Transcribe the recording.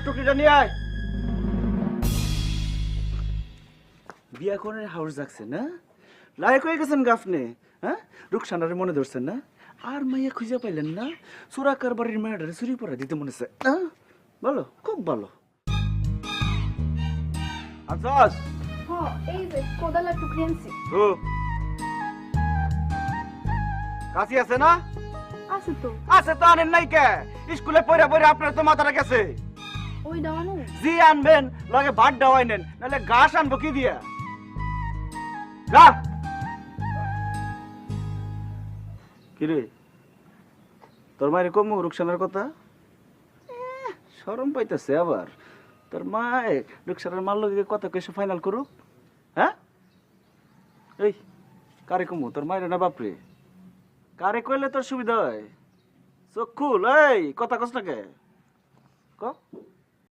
টুকরিটা নিয়ে আয়। বিয়া কোনের হাউস যাচ্ছে না, লায়ক হয়ে গেছেন গাফনে। হ্যাঁ, রুকসানারে মনে ধরছেন না, আর মাইয়া খুঁজে পাইলেন না, সুরাকার বাড়ির মেয়েটারে চুরি পড়া দিতে মনে হচ্ছে। ভালো, খুব ভালো। আচ্ছা হ্যাঁ, এই যে কোদালা টুকরি আনছি। ও কাশি আছে না? আছে তো। আছে তো, আনেন নাই কে? স্কুলে পড়া পড়া আপনার তো মাথাটা গেছে। ওই দাওয়ানো জি আনবেন, লগে ভাত ডাওয়াই নেন, নাহলে ঘাস আনবো কি দিয়া? যা। কিরে, তোর মায়ের কম রুকসানার কথা? শরম পাইতেছে আবার। তোর মায়ে রুকসানার মার লগে কথা কইসে ফাইনাল করুক। হ্যাঁ, এই কারে কমু, তোর মায়ের না বাপরে? কারে কইলে তোর সুবিধা হয়? চোখ খুল, এই কথা কস না কে? ক